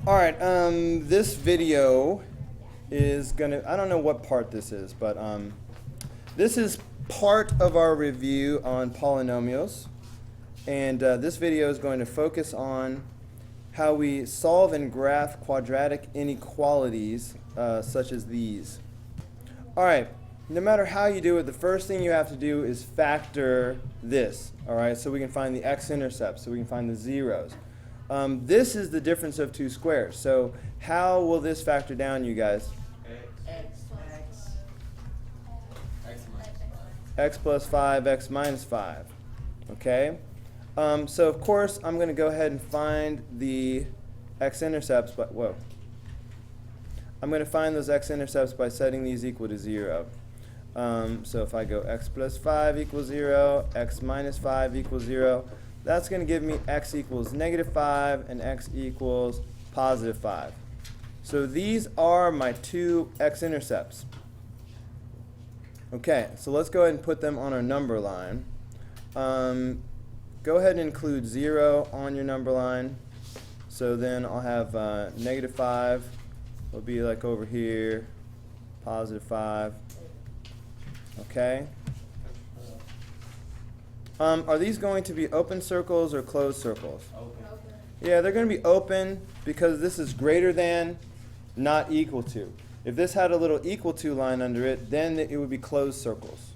All right, this video is gonna, I don't know what part this is, but this is part of our review on polynomials. And this video is going to focus on how we solve and graph quadratic inequalities such as these. All right, no matter how you do it, the first thing you have to do is factor this, all right, so we can find the x-intercepts, so we can find the zeros. This is the difference of two squares. So how will this factor down, you guys? X plus 5, x minus 5. Okay? So of course, I'm going to go ahead and find the x-intercepts, but whoa. I'm going to find those x-intercepts by setting these equal to 0. So if I go x plus 5 equals 0, x minus 5 equals 0, that's going to give me x equals -5 and x equals +5. So these are my two x-intercepts. Okay, so let's go ahead and put them on our number line. Go ahead and include 0 on your number line. So then I'll have -5 will be like over here, +5. Okay. Are these going to be open circles or closed circles? Open. Yeah, they're going to be open because this is greater than, not equal to. If this had a little equal to line under it, then it would be closed circles.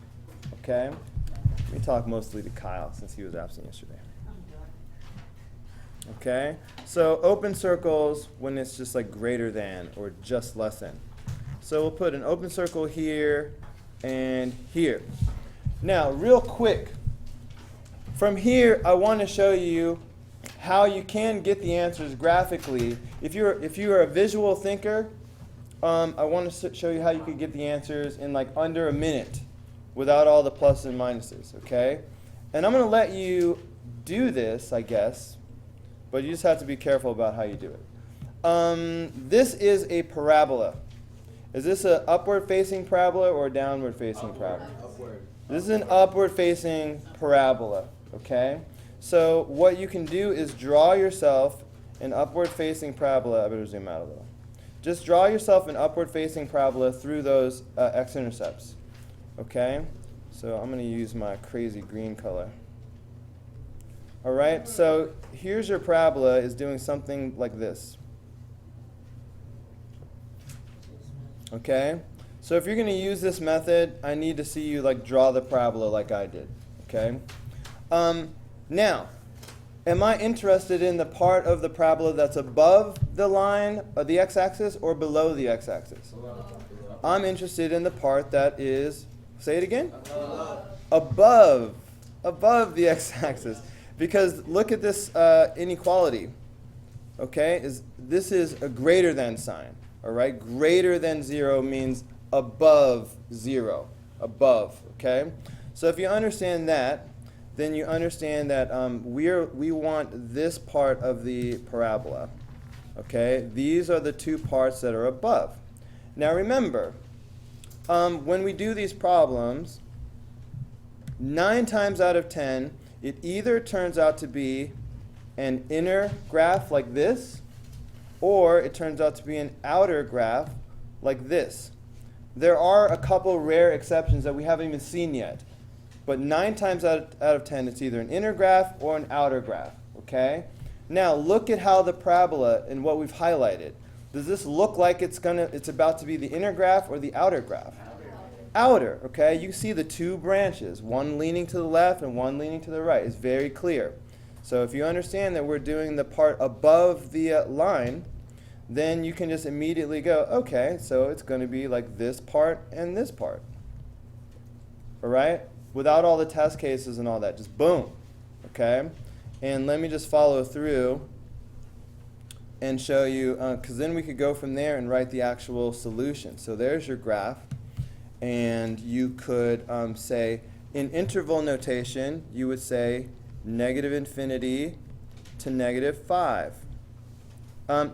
Okay? Let me talk mostly to Kyle since he was absent yesterday. Okay? So open circles when it's just like greater than or just less than. So we'll put an open circle here and here. Now, real quick, from here, I want to show you how you can get the answers graphically. If you're a visual thinker, I want to show you how you could get the answers in like under a minute without all the pluses and minuses, okay? And I'm going to let you do this, I guess, but you just have to be careful about how you do it. This is a parabola. Is this an upward-facing parabola or a downward-facing parabola? Upward. This is an upward-facing parabola. Okay, so what you can do is draw yourself an upward-facing parabola. I better zoom out a little. Just draw yourself an upward-facing parabola through those x-intercepts. Okay, so I'm going to use my crazy green color. All right, so here's your parabola is doing something like this. Okay, so if you're going to use this method, I need to see you like draw the parabola like I did. Okay. Now, am I interested in the part of the parabola that's above the line of the x-axis or below the x-axis? I'm interested in the part that is, say it again? Above the x-axis. Because look at this inequality. Okay, this is a greater than sign. All right, greater than 0 means above 0. Above, okay? So if you understand that, then you understand that we want this part of the parabola. Okay, these are the two parts that are above. Now remember, when we do these problems, 9 times out of 10, it either turns out to be an inner graph like this, or it turns out to be an outer graph like this. There are a couple rare exceptions that we haven't even seen yet. But 9 times out of 10, it's either an inner graph or an outer graph, okay? Now, look at how the parabola and what we've highlighted. Does this look like it's about to be the inner graph or the outer graph? Outer, okay? You see the two branches, one leaning to the left and one leaning to the right. It's very clear. So if you understand that we're doing the part above the line, then you can just immediately go, okay, so it's going to be like this part and this part. All right? Without all the test cases and all that, just boom, okay? And let me just follow through and show you, because then we could go from there and write the actual solution. So there's your graph, and you could say, in interval notation, you would say -∞ to -5.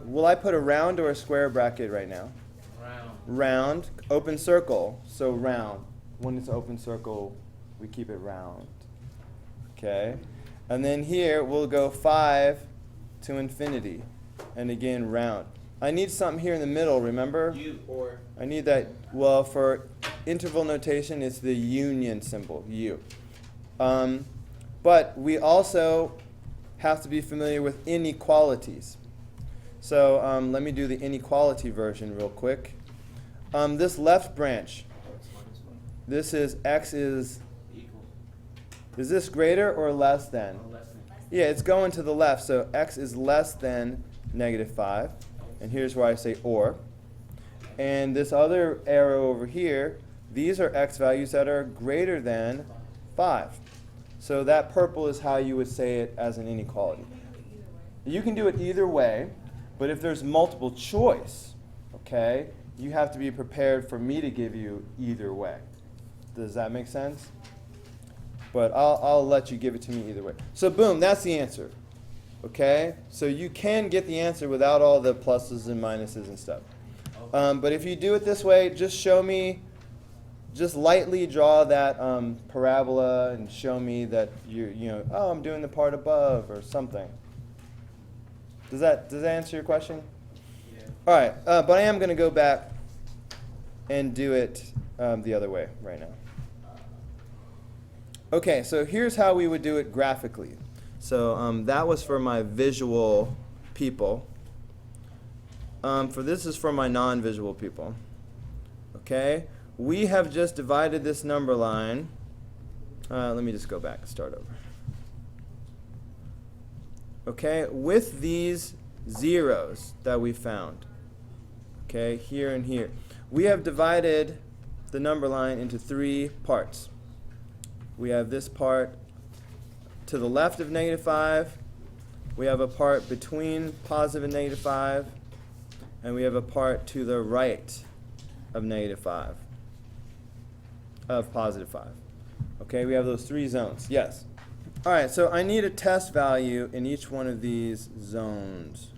Will I put a round or a square bracket right now? Round. Round, open circle, so round. When it's open circle, we keep it round. Okay? And then here we'll go 5 to infinity. and again round. I need something here in the middle, remember? Or. I need that, well, for interval notation, it's the union symbol, U. But we also have to be familiar with inequalities. So let me do the inequality version real quick. This left branch, this is x is this greater or less than? Less than. Yeah, it's going to the left, so x is less than -5. And here's where I say or. And this other arrow over here, these are x values that are greater than 5. So that purple is how you would say it as an inequality. You can do it either way, but if there's multiple choice, okay, you have to be prepared for me to give you either way. Does that make sense? But I'll let you give it to me either way. So boom, that's the answer. Okay? So you can get the answer without all the pluses and minuses and stuff. But if you do it this way, just show me, just lightly draw that parabola and show me that oh, I'm doing the part above or something. Does that answer your question? Yeah. All right, but I am going to go back and do it the other way right now. Okay, so here's how we would do it graphically. So that was for my visual people. For this is for my non-visual people. Okay, we have just divided this number line. Let me just go back and start over. Okay, with these zeros that we found, okay, here and here, we have divided the number line into 3 parts. We have this part to the left of -5, we have a part between positive and -5, and we have a part to the right of -5, of +5. Okay, we have those 3 zones. Yes. All right, so I need a test value in each one of these zones.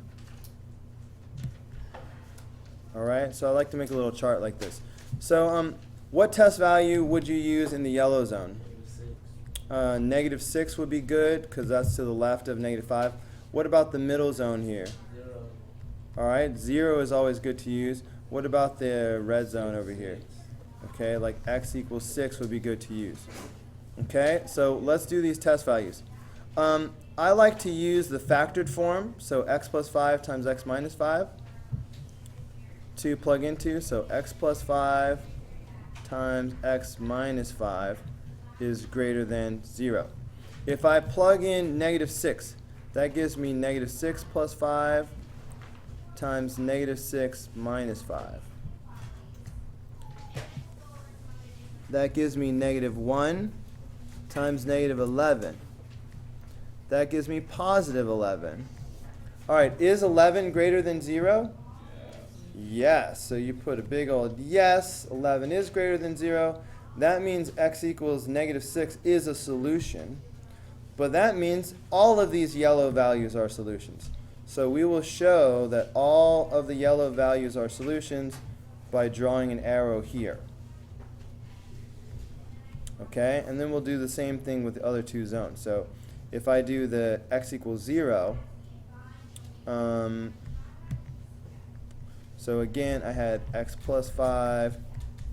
All right, so I like to make a little chart like this. So what test value would you use in the yellow zone? -6 would be good because that's to the left of -5. What about the middle zone here? 0. All right, 0 is always good to use. What about the red zone over here? Okay, like x equals 6 would be good to use. Okay, so let's do these test values. I like to use the factored form, so x plus 5 times x minus 5 to plug into. So x plus 5 times x minus 5 is greater than 0. If I plug in -6, that gives me -6 plus 5 times -6 minus 5. That gives me -1 times -11. That gives me +11. All right, is 11 greater than 0? Yes. So you put a big old yes, 11 is greater than 0. That means x equals -6 is a solution. But that means all of these yellow values are solutions. So we will show that all of the yellow values are solutions by drawing an arrow here. Okay, and then we'll do the same thing with the other 2 zones. So if I do the x equals 0, so again I had x plus 5,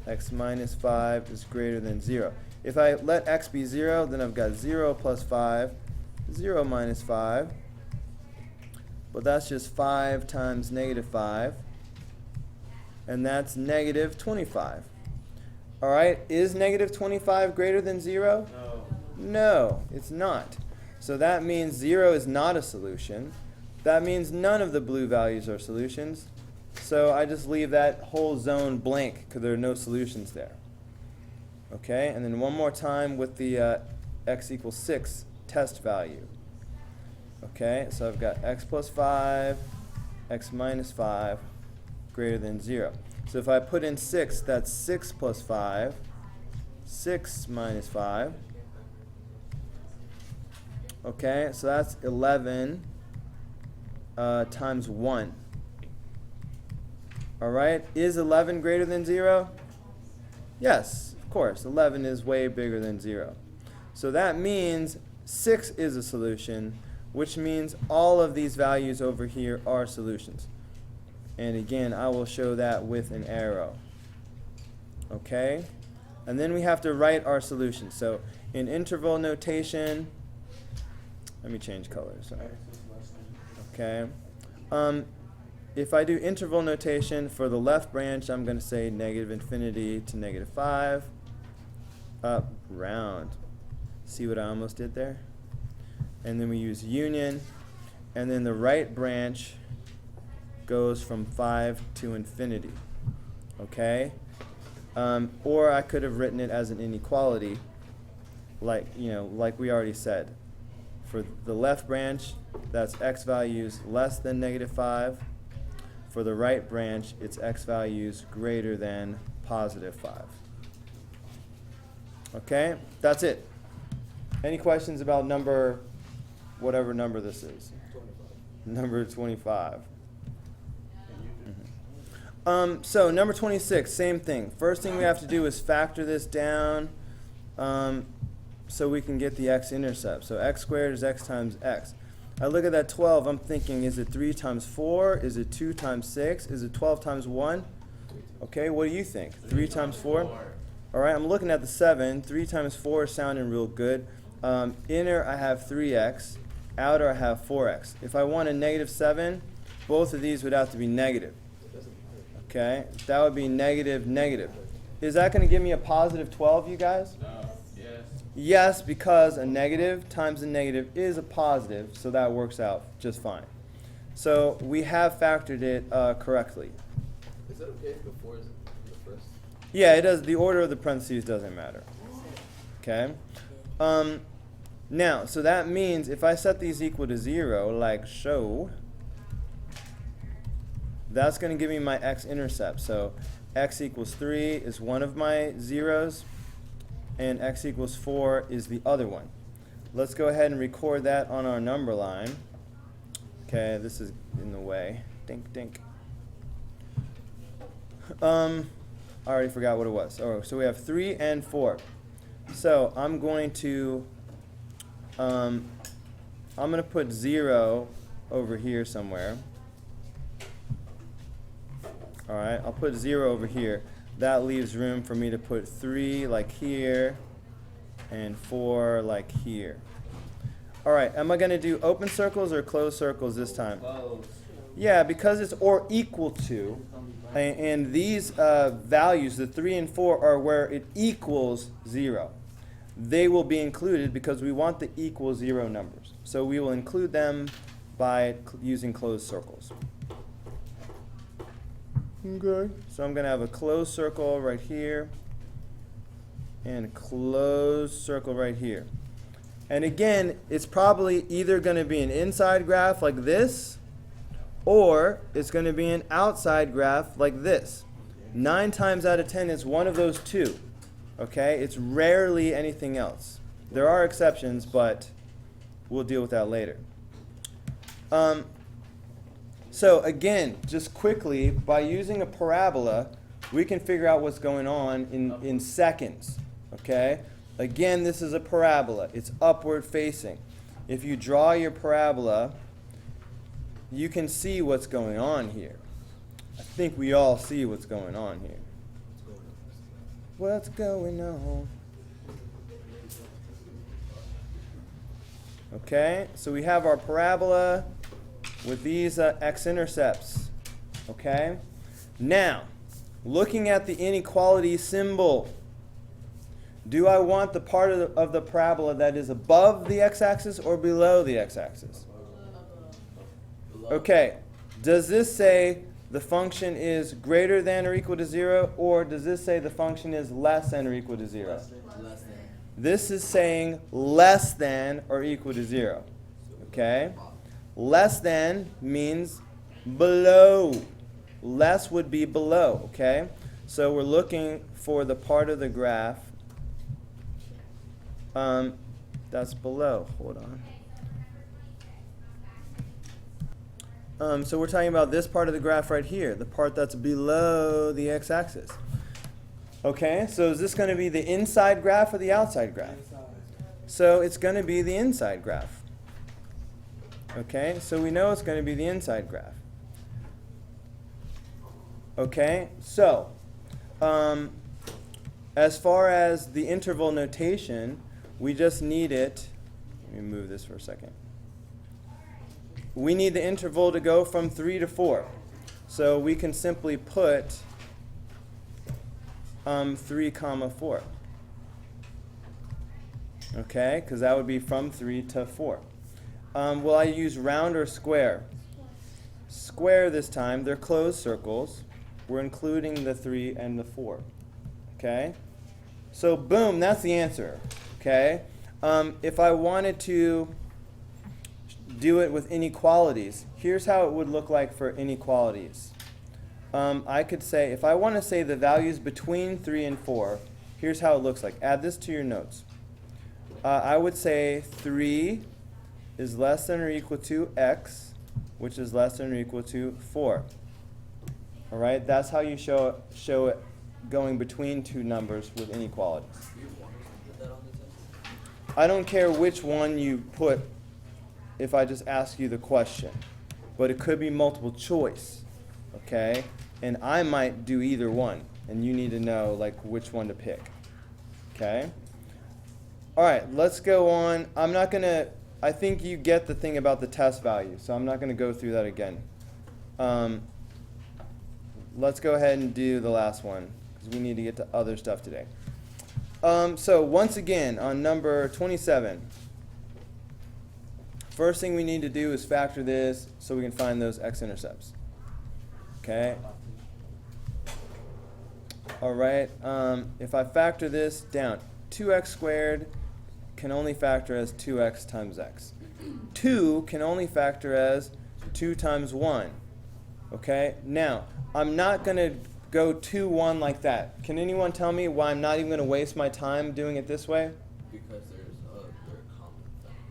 x minus 5 is greater than 0. If I let x be 0, then I've got 0 plus 5, 0 minus 5. But that's just 5 times -5. And that's -25. All right, is -25 greater than 0? No. No, it's not. So that means 0 is not a solution. That means none of the blue values are solutions. So I just leave that whole zone blank because there are no solutions there. Okay, and then one more time with the x equals 6 test value. Okay, so I've got x plus 5, x minus 5 greater than 0. So if I put in 6, that's 6 plus 5, 6 minus 5. Okay, so that's 11 times 1. All right, is 11 greater than 0? Yes, of course, 11 is way bigger than 0. So that means 6 is a solution, which means all of these values over here are solutions. And again, I will show that with an arrow. Okay? And then we have to write our solution. So in interval notation, let me change colors. Sorry. Okay. If I do interval notation for the left branch, I'm going to say negative infinity to negative 5. Up, round. See what I almost did there? And then we use union. And then the right branch goes from 5 to infinity. Okay? Or I could have written it as an inequality, like we already said. For the left branch, that's x values less than negative 5. For the right branch, it's x values greater than positive 5. Okay? That's it. Any questions about whatever number this is? 25. Number 25. So number 26, same thing. First thing we have to do is factor this down so we can get the x-intercept. So x squared is x times x. I look at that 12, I'm thinking, is it 3 times 4? Is it 2 times 6? Is it 12 times 1? Okay, what do you think? 3 times 4? All right, I'm looking at the 7. 3 times 4 is sounding real good. Inner, I have 3x. Outer, I have 4x. If I want a negative 7, both of these would have to be negative. Okay, that would be negative, negative. Is that going to give me a positive 12, you guys? No. Yes. Yes, because a negative times a negative is a positive, so that works out just fine. So we have factored it correctly. Is that okay if the 4 is in the first? Yeah, it does. The order of the parentheses doesn't matter. Okay. Now, so that means if I set these equal to 0, like so, that's going to give me my x-intercept. So x equals 3 is one of my zeros, and x equals 4 is the other one. Let's go ahead and record that on our number line. Okay, this is in the way. Dink, dink. I already forgot what it was. Oh, so we have 3 and 4. So I'm going to put 0 over here somewhere. All right, I'll put 0 over here. That leaves room for me to put 3 like here and 4 like here. All right, am I going to do open circles or closed circles this time? Close. Yeah, because it's or equal to, and these values, the 3 and 4, are where it equals 0. They will be included because we want the equal 0 numbers. So we will include them by using closed circles. Okay, so I'm going to have a closed circle right here and a closed circle right here. And again, it's probably either going to be an inside graph like this, or it's going to be an outside graph like this. 9 times out of 10 is one of those two. Okay, it's rarely anything else. There are exceptions, but we'll deal with that later. So again, just quickly, by using a parabola, we can figure out what's going on in seconds. Okay? Again, this is a parabola. It's upward facing. If you draw your parabola, you can see what's going on here. I think we all see what's going on here. What's going on? Okay, so we have our parabola with these x-intercepts. Okay? Now, looking at the inequality symbol, do I want the part of the parabola that is above the x-axis or below the x-axis? Okay, does this say the function is greater than or equal to 0, or does this say the function is less than or equal to 0? Less than. This is saying less than or equal to 0. Okay? Less than means below. Less would be below. Okay? So we're looking for the part of the graph that's below. Hold on. So we're talking about this part of the graph right here, the part that's below the x-axis. Okay, so is this going to be the inside graph or the outside graph? So it's going to be the inside graph. Okay, so we know it's going to be the inside graph. Okay, so as far as the interval notation, we just need it. Let me move this for a second. We need the interval to go from 3 to 4. So we can simply put 3 comma 4. Okay, because that would be from 3 to 4. Will I use round or square? Square this time. They're closed circles. We're including the 3 and the 4. Okay? So boom, that's the answer. Okay? If I wanted to do it with inequalities, here's how it would look like for inequalities. I could say, if I want to say the values between 3 and 4, here's how it looks like. Add this to your notes. I would say 3 is less than or equal to x, which is less than or equal to 4. All right, that's how you show it going between two numbers with inequalities. I don't care which one you put if I just ask you the question, but it could be multiple choice, okay? And I might do either one, and you need to know like which one to pick, okay? All right, let's go on. I think you get the thing about the test value, so I'm not going to go through that again. Let's go ahead and do the last one, because we need to get to other stuff today. So once again, on number 27, first thing we need to do is factor this so we can find those x-intercepts. Okay? All right, if I factor this down, 2x squared can only factor as 2x times x. 2 can only factor as 2 times 1. Okay? Now, I'm not going to go 2, 1 like that. Can anyone tell me why I'm not even going to waste my time doing it this way? Because they're common.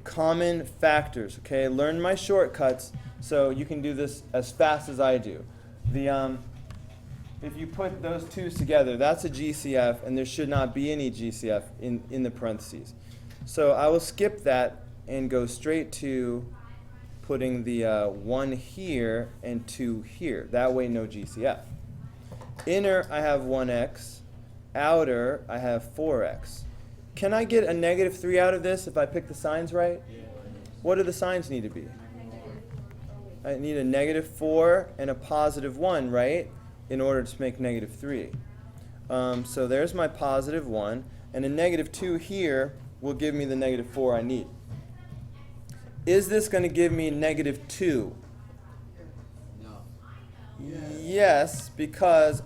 Common factors. Okay? Learn my shortcuts so you can do this as fast as I do. If you put those twos together, that's a GCF, and there should not be any GCF in the parentheses. So I will skip that and go straight to putting the 1 here and 2 here. That way, no GCF. Inner, I have 1x. Outer, I have 4x. Can I get a negative 3 out of this if I pick the signs right? Yeah. What do the signs need to be? I need a negative 4 and a positive 1, right? In order to make negative 3. So there's my positive 1. And a negative 2 here will give me the negative 4 I need. Is this going to give me negative 2? No. Yes, because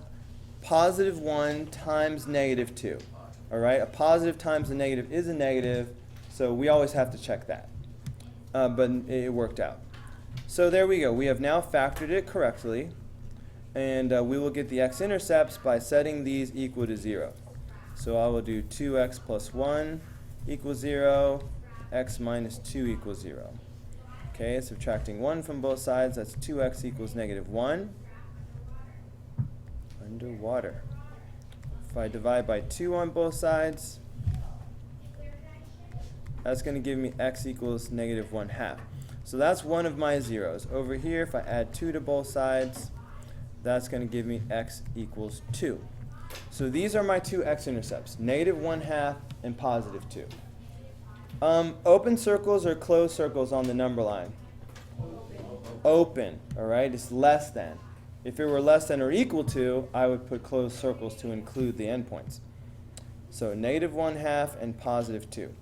positive 1 times negative 2. All right? A positive times a negative is a negative, so we always have to check that. But it worked out. So there we go. We have now factored it correctly. And we will get the x-intercepts by setting these equal to 0. So I will do 2x plus 1 equals 0, x minus 2 equals 0. Okay, subtracting 1 from both sides, that's 2x equals negative 1. Underwater. If I divide by 2 on both sides, that's going to give me x equals negative 1/2. So that's one of my zeros. Over here, if I add 2 to both sides, that's going to give me x equals 2. So these are my two x-intercepts, negative 1/2 and positive 2. Open circles or closed circles on the number line? Open, all right? It's less than. If it were less than or equal to, I would put closed circles to include the endpoints. So negative 1/2 and positive 2.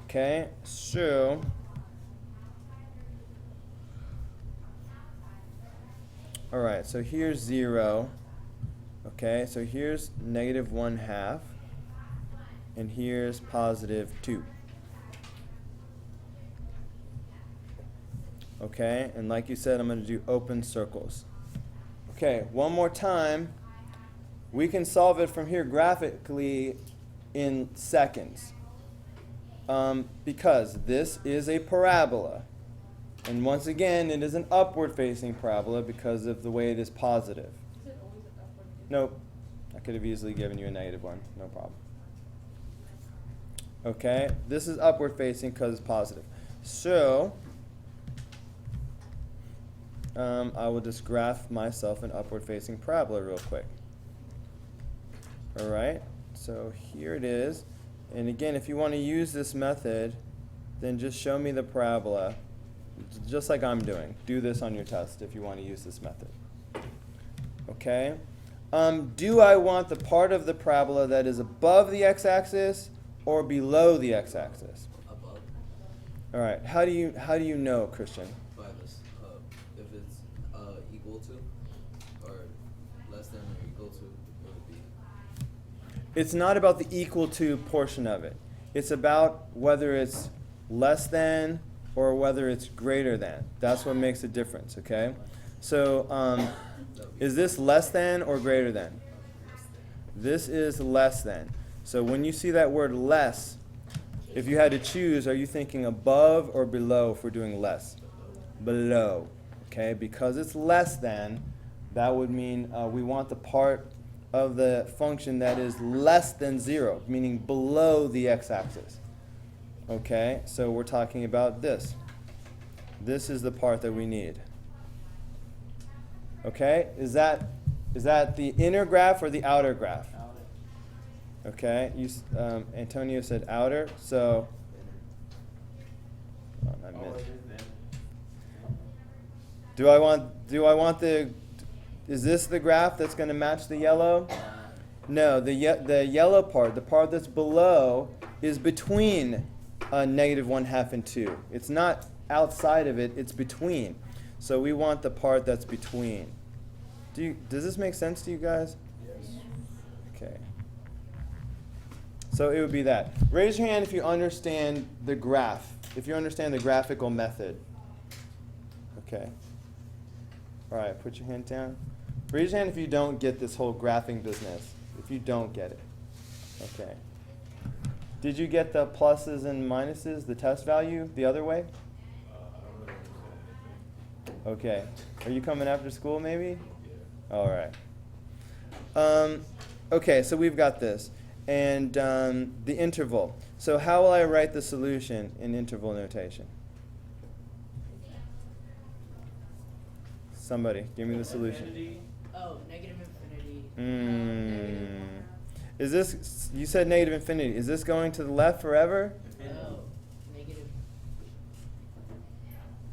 Okay, so all right, so here's 0. Okay, so here's negative 1/2. And here's positive 2. Okay, and like you said, I'm going to do open circles. Okay, one more time. We can solve it from here graphically in seconds. Because this is a parabola. And once again, it is an upward-facing parabola because of the way it is positive. Is it always an upward? Nope. I could have easily given you a negative 1. No problem. Okay, this is upward-facing because it's positive. So I will just graph myself an upward-facing parabola real quick. All right, so here it is. And again, if you want to use this method, then just show me the parabola, just like I'm doing. Do this on your test if you want to use this method. Okay? Do I want the part of the parabola that is above the x-axis or below the x-axis? Above. All right. How do you know, Christian? By this, if it's equal to, or less than or equal to, it would be. It's not about the equal to portion of it. It's about whether it's less than or whether it's greater than. That's what makes a difference, okay? So is this less than or greater than? This is less than. So when you see that word less, if you had to choose, are you thinking above or below if we're doing less? Below, okay? Because it's less than, that would mean we want the part of the function that is less than 0, meaning below the x-axis. Okay, so we're talking about this. This is the part that we need. Okay, is that the inner graph or the outer graph? Outer. Okay, Antonio said outer, so I missed. Do I want the? Is this the graph that's going to match the yellow? No, the yellow part, the part that's below, is between -1/2 and 2. It's not outside of it, it's between. So we want the part that's between. Does this make sense to you guys? Yes. Okay. So it would be that. Raise your hand if you understand the graph, if you understand the graphical method. Okay. All right, put your hand down. Raise your hand if you don't get this whole graphing business, if you don't get it. Okay. Did you get the pluses and minuses, the test value, the other way? Okay. Are you coming after school maybe? All right. Okay, so we've got this. And the interval. So how will I write the solution in interval notation? Somebody, give me the solution. Oh, negative infinity. Is this, you said negative infinity. Is this going to the left forever? Oh, negative.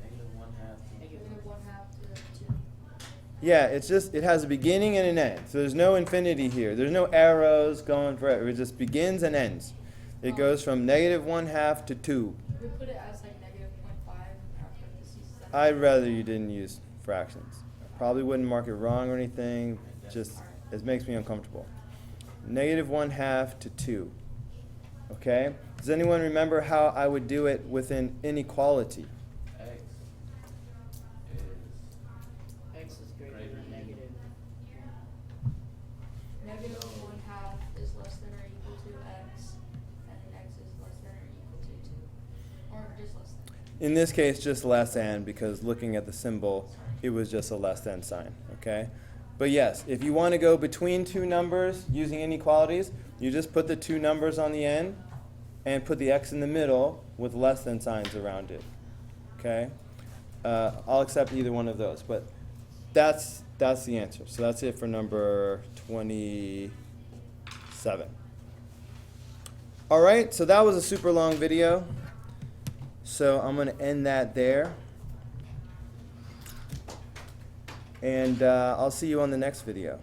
Negative 1/2 to 2. Yeah, it's just, it has a beginning and an end. So there's no infinity here. There's no arrows going forever. It just begins and ends. It goes from -1/2 to 2. We put it as like negative 0.5 after the C7. I'd rather you didn't use fractions. Probably wouldn't mark it wrong or anything. Just, it makes me uncomfortable. -1/2 to 2. Okay? Does anyone remember how I would do it with an inequality? X is greater than negative. Negative 1/2 is less than or equal to x, and then x is less than or equal to 2. Or just less than. In this case, just less than, because looking at the symbol, it was just a less than sign, okay? But yes, if you want to go between two numbers using inequalities, you just put the two numbers on the end and put the x in the middle with less than signs around it, okay? I'll accept either one of those, but that's the answer. So that's it for number 27. All right, so that was a super long video. So I'm going to end that there. And I'll see you on the next video.